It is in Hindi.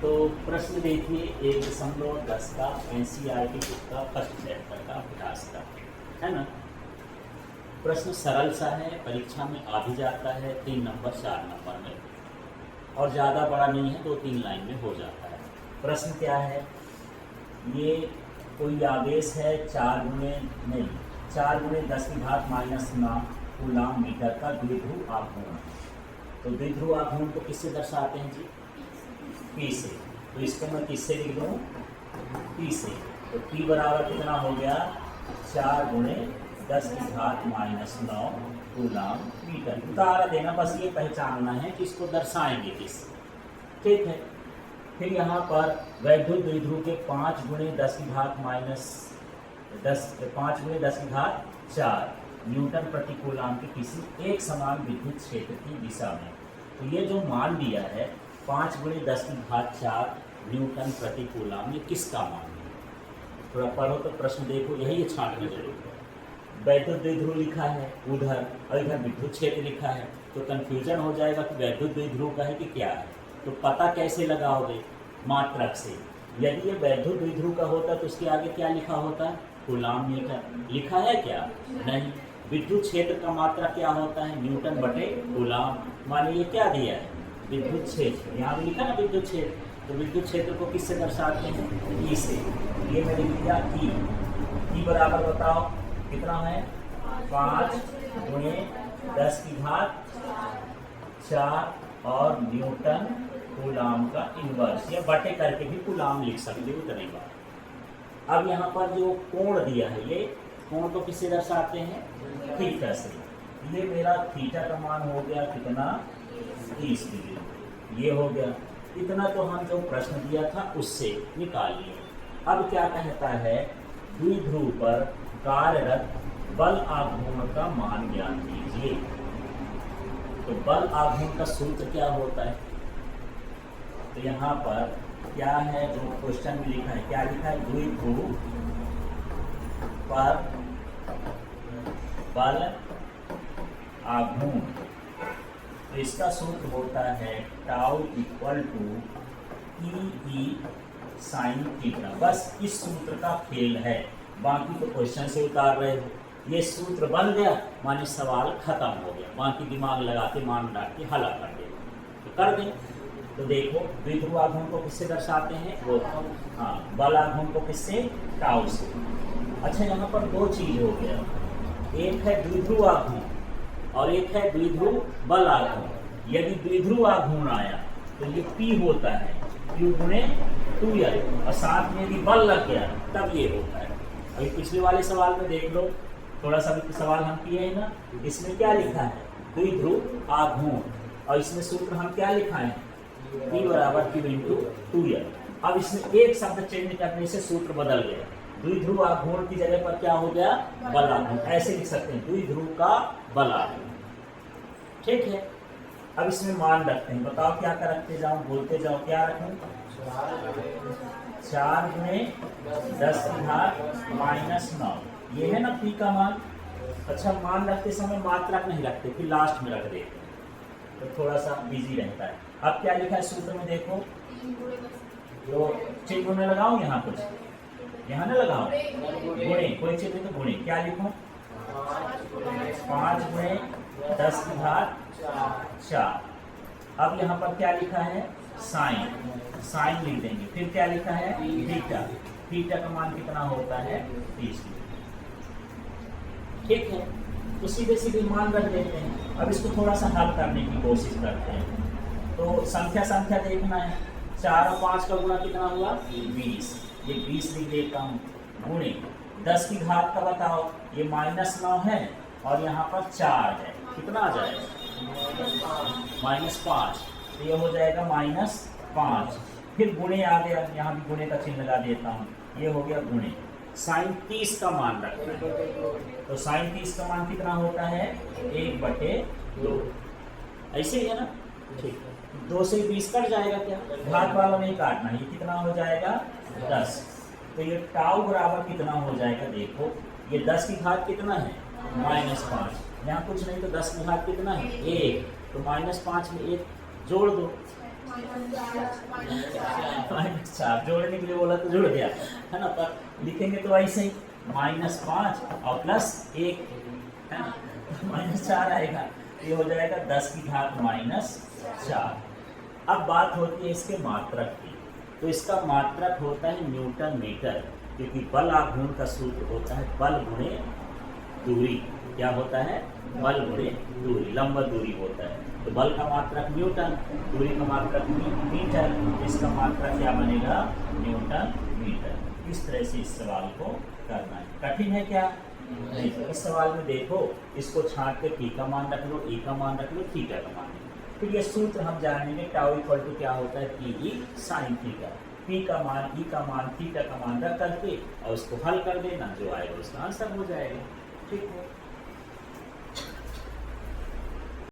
तो प्रश्न देखिए 1.10 का एनसीईआरटी बुक का फर्स्ट चैप्टर का अभ्यास का है ना। प्रश्न सरल सा है, परीक्षा में आ भी जाता है 3 नंबर 4 नंबर में, और ज़्यादा बड़ा नहीं है, 2-3 लाइन में हो जाता है। प्रश्न क्या है, ये कोई आवेश है 4 गुणे 10 की घात -9 कूलाम मीटर का द्विध्रुव आघूर्ण। तो द्विध्रुव आघूर्ण को किससे दर्शाते हैं जी? P से। तो इसको मैं किससे लिख दूँ? P से। तो P बराबर कितना हो गया? 4 गुणे 10 की घात -9 कूलाम मीटर। उतारा देना, बस ये पहचानना है कि इसको दर्शाएंगे किस। ठीक है। फिर यहाँ पर वैद्युत द्विध्रुव के 5 गुणे 10 की घात -4 न्यूटन प्रति कूलाम के किसी एक समान विद्युत क्षेत्र की दिशा में। तो ये जो मान दिया है 5 गुणे 10 की घात 4 न्यूटन प्रति कूलाम, ये किसका मान है? थोड़ा पढ़ो तो प्रश्न देखो, यही छांटना जरूर है। वैद्युत द्विध्रुव लिखा है उधर और इधर विद्युत क्षेत्र लिखा है, तो कंफ्यूजन हो जाएगा कि वैद्युत द्विध्रुव का है कि क्या है। तो पता कैसे लगाओगे? मात्रक से। यदि ये वैद्युत द्विध्रुव का होता तो उसके आगे क्या लिखा होता? Coulomb metre. लिखा है क्या? नहीं। विद्युत क्षेत्र का मात्रक क्या होता है? न्यूटन बटे कूलाम। मानिए क्या दिया है? विद्युत क्षेत्र। यहाँ भी लिखा ना विद्युत क्षेत्र। तो विद्युत क्षेत्र को किससे दर्शाते हैं? ई से। ये मैंने लिख दिया ई। ई बराबर बताओ कितना है? 5 गुणे 10 की घात 4 और न्यूटन कूलाम का इनवर्स, या बटे करके भी कूलाम लिख सकते हो, उतनी बात। अब यहाँ पर जो कोण दिया है, ये कोण को किससे दर्शाते हैं? थीटा से। ये मेरा थीटा का मान हो गया कितना? 30 डिग्री। ये हो गया इतना, तो हम जो प्रश्न दिया था उससे निकाल लिए। अब क्या कहता है? द्विध्रुव पर कार्यरत बल आघूर्ण का मान ज्ञात कीजिए। तो बल आघूर्ण का सूत्र क्या होता है? तो यहाँ पर क्या है जो क्वेश्चन में लिखा है, क्या लिखा है? द्विध्रुव पर बल आघूर्ण। तो इसका सूत्र होता है tau equal to E sine theta. बस इस सूत्र का खेल है, बाकी तो क्वेश्चन से उतार रहे हो। ये सूत्र बन गया माने सवाल खत्म हो गया, बाकी दिमाग लगा के मान डाल के हल कर दे तो कर दें। तो देखो द्विध्रुव आघूर्ण को किससे दर्शाते हैं? वो बल आघूर्ण को किससे? टाउ से। अच्छा, यहाँ पर 2 चीज हो गया, एक है द्विध्रुव आघूर्ण और एक है द्विध्रुव बल आघूर्ण। यदि द्विध्रुव आघूर्ण आया तो ये P होता है Q गुणे 2L, और साथ में यदि बल लग गया तब ये होता है। अभी पिछले वाले सवाल में देख लो, थोड़ा सा सवाल हम किए हैं ना, इसमें क्या लिखा है? द्विध्रुव आघूर्ण, और इसमें सूत्र हम क्या लिखा है? P बराबर Q इंटू 2L। अब इसमें एक शब्द चेंज करने से सूत्र बदल गया। द्विध्रुव आघूर्ण की जगह पर क्या हो गया? बल आघूर्ण। ऐसे लिख सकते हैं द्विध्रुव का बल आघूर्ण। ठीक है। अब इसमें मान रखते हैं, बताओ क्या क्या रखते जाओ, बोलते जाओ। क्या रखें? 4 गुणे 10 की घात -9। ये है ना P का मान। अच्छा, मान रखते समय मात्रक नहीं रखते, फिर लास्ट में रख देते हैं, तो थोड़ा सा बिजी रहता है। अब क्या लिखा है सूत्र में देखो, तो चिन्ह में लगाओ, यहाँ कुछ यहाँ ना लगाओ, गुणे, कोई चिन्ह तो गुणे। क्या लिखो? 5 गुणे 10 की घात 4। अब यहाँ पर क्या लिखा है? साइन। साइन लिख देंगे। फिर क्या लिखा है? थीटा। थीटा का मान कितना होता है? 30 डिग्री। ठीक है, तो सीधे सीधे मान रख देते हैं। अब इसको थोड़ा सा हल करने की कोशिश करते हैं। तो संख्या देखना है। 4 और 5 का गुणा कितना हुआ? 20। ये 20 लिख देता हूँ। गुणे 10 की घात का बताओ, ये -9 है और यहाँ पर 4 है, कितना आ जाएगा? -5। तो ये हो जाएगा -5। फिर गुणे आ गया, यहाँ भी गुणे का चिन्ह लगा देता हूँ, ये हो गया गुणे। साइन 30 का मान रखना है। तो साइन 30 का मान कितना होता है? 1/2। ऐसे ही है ना? ठीक है। 2 से 20 कट जाएगा क्या? घात वाला नहीं काटना, ये कितना हो जाएगा? 10। तो ये टाउ बराबर कितना हो जाएगा? देखो ये 10 की घात कितना है? -5। यहाँ कुछ नहीं तो 10 की घात कितना है? 1। तो -5 में 1 जोड़ दो, -4 जोड़ने के लिए बोला तो जुड़ गया है ना, पर लिखेंगे तो ऐसे ही -5 और +1 है ना, -4 आएगा, ये हो जाएगा 10 की घात -4। अब बात होती है इसके मात्रक की, तो इसका मात्रक होता है न्यूटन मीटर, क्योंकि बल आघूर्ण का सूत्र होता है बल गुणे दूरी। क्या होता है? बल गुणे दूरी, लंब दूरी होता है। तो बल का मात्रक न्यूटन, दूरी का मात्रक मीटर, इसका मात्रक क्या बनेगा? Newton metre. इस तरह से इस सवाल को करना है। कठिन है क्या? नहीं। इस सवाल में देखो, इसको छांट के पी का मान रख लो, ई का मान रख लो, थीटा का मान रख लो। फिर ये सूत्र हम जानेंगे, टाउ इक्वल टू क्या होता है? P E sine theta. P का मान, ई का मान, थीटा का मान रख करके और उसको हल कर देना, जो आएगा उसका आंसर हो जाएगा। ठीक है।